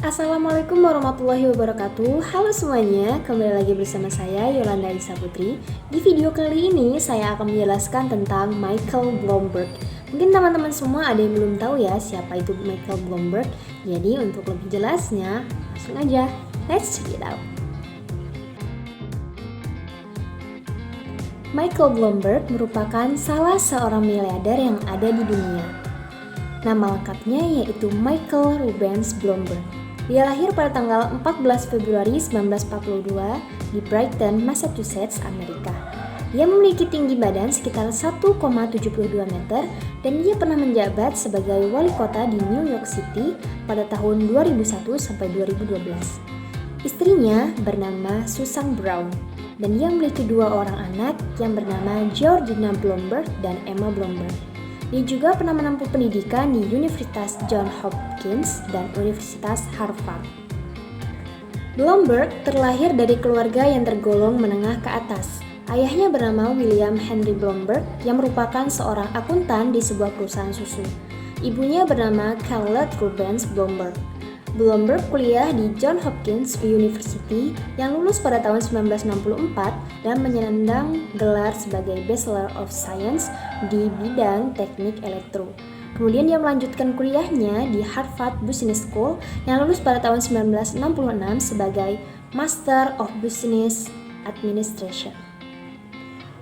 Assalamualaikum warahmatullahi wabarakatuh. Halo semuanya, kembali lagi bersama saya Yolanda Isa Putri. Di video kali ini saya akan menjelaskan tentang Michael Bloomberg. Mungkin teman-teman semua ada yang belum tahu ya siapa itu Michael Bloomberg. Jadi untuk lebih jelasnya, langsung aja, let's check it out. Michael Bloomberg merupakan salah seorang miliarder yang ada di dunia. Nama lengkapnya yaitu Michael Rubens Bloomberg. Dia lahir pada tanggal 14 Februari 1942 di Brighton, Massachusetts, Amerika. Dia memiliki tinggi badan sekitar 1,72 meter dan dia pernah menjabat sebagai wali kota di New York City pada tahun 2001 sampai 2012. Istrinya bernama Susan Brown dan dia memiliki dua orang anak yang bernama Georgina Bloomberg dan Emma Bloomberg. Dia juga pernah menempuh pendidikan di Universitas Johns Hopkins dan Universitas Harvard. Bloomberg terlahir dari keluarga yang tergolong menengah ke atas. Ayahnya bernama William Henry Bloomberg yang merupakan seorang akuntan di sebuah perusahaan susu. Ibunya bernama Charlotte Rubens Bloomberg. Bloomberg kuliah di Johns Hopkins University yang lulus pada tahun 1964 dan menyandang gelar sebagai Bachelor of Science di bidang teknik elektro. Kemudian dia melanjutkan kuliahnya di Harvard Business School yang lulus pada tahun 1966 sebagai Master of Business Administration.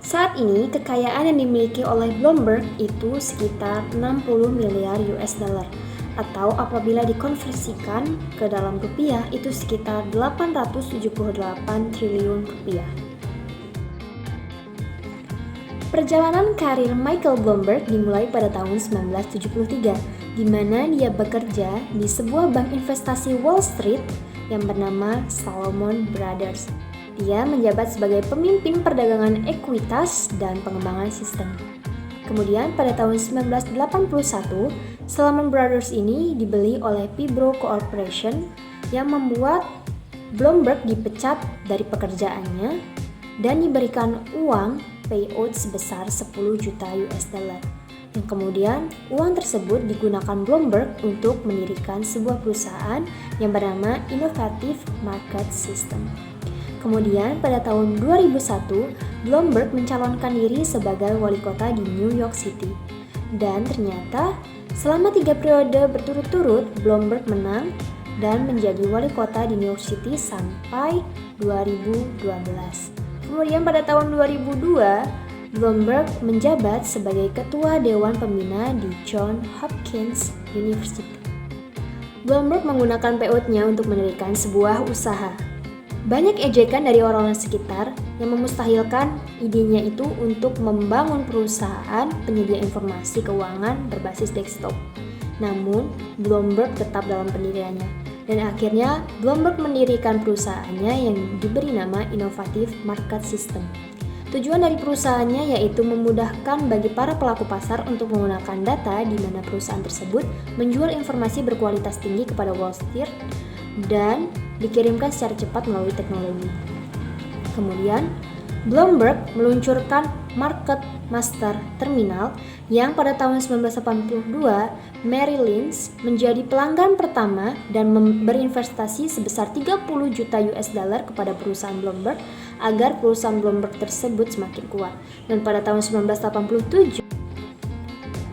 Saat ini, kekayaan yang dimiliki oleh Bloomberg itu sekitar 60 miliar US dollar. Atau apabila dikonversikan ke dalam rupiah itu sekitar 878 triliun rupiah. Perjalanan karir Michael Bloomberg dimulai pada tahun 1973, di mana dia bekerja di sebuah bank investasi Wall Street yang bernama Salomon Brothers. Dia menjabat sebagai pemimpin perdagangan ekuitas dan pengembangan sistem. Kemudian pada tahun 1981, Salomon Brothers ini dibeli oleh Phibro Corporation yang membuat Bloomberg dipecat dari pekerjaannya dan diberikan uang payout sebesar 10 juta US dollar. Yang kemudian uang tersebut digunakan Bloomberg untuk mendirikan sebuah perusahaan yang bernama Innovative Market System. Kemudian pada tahun 2001, Bloomberg mencalonkan diri sebagai wali kota di New York City. Dan ternyata selama 3 periode berturut-turut Bloomberg menang dan menjadi wali kota di New York City sampai 2012. Kemudian pada tahun 2002, Bloomberg menjabat sebagai ketua Dewan Pembina di Johns Hopkins University. Bloomberg menggunakan payout-nya untuk mendirikan sebuah usaha. Banyak ejekan dari orang-orang sekitar yang memustahilkan idenya itu untuk membangun perusahaan penyedia informasi keuangan berbasis desktop. Namun, Bloomberg tetap dalam pendiriannya. Dan akhirnya, Bloomberg mendirikan perusahaannya yang diberi nama Innovative Market System. Tujuan dari perusahaannya yaitu memudahkan bagi para pelaku pasar untuk menggunakan data di mana perusahaan tersebut menjual informasi berkualitas tinggi kepada Wall Street dan dikirimkan secara cepat melalui teknologi. Kemudian, Bloomberg meluncurkan Market Master Terminal yang pada tahun 1982 Merrill Lynch menjadi pelanggan pertama dan berinvestasi sebesar 30 juta US dollar kepada perusahaan Bloomberg agar perusahaan Bloomberg tersebut semakin kuat. Dan pada tahun 1987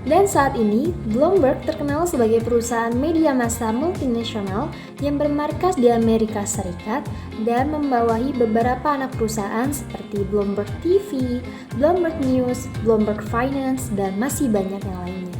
dan saat ini, Bloomberg terkenal sebagai perusahaan media massa multinasional yang bermarkas di Amerika Serikat dan membawahi beberapa anak perusahaan seperti Bloomberg TV, Bloomberg News, Bloomberg Finance, dan masih banyak yang lainnya.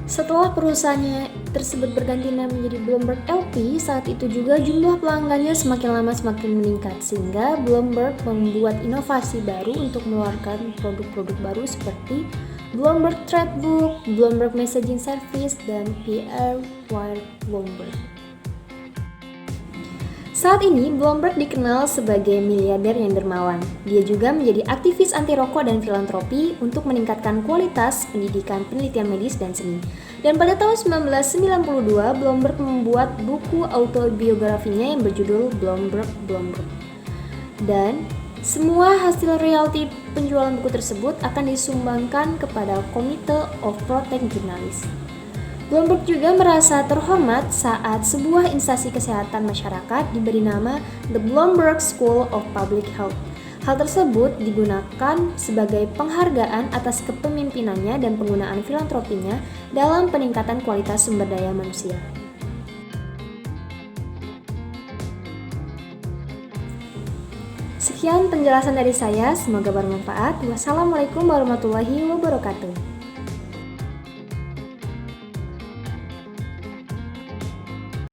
Setelah perusahaannya tersebut berganti nama menjadi Bloomberg LP, saat itu juga jumlah pelanggannya semakin lama semakin meningkat sehingga Bloomberg membuat inovasi baru untuk mengeluarkan produk-produk baru seperti Bloomberg Tradebook, Bloomberg Messaging Service, dan PR Wire Bloomberg. Saat ini, Bloomberg dikenal sebagai miliarder yang dermawan. Dia juga menjadi aktivis anti rokok dan filantropi untuk meningkatkan kualitas pendidikan penelitian medis dan seni. Dan pada tahun 1992, Bloomberg membuat buku autobiografinya yang berjudul Bloomberg. Dan semua hasil royalti penjualan buku tersebut akan disumbangkan kepada Committee of Protect Journalists. Bloomberg juga merasa terhormat saat sebuah instansi kesehatan masyarakat diberi nama The Bloomberg School of Public Health. Hal tersebut digunakan sebagai penghargaan atas kepemimpinannya dan penggunaan filantropinya dalam peningkatan kualitas sumber daya manusia. Sekian penjelasan dari saya, semoga bermanfaat. Wassalamualaikum warahmatullahi wabarakatuh.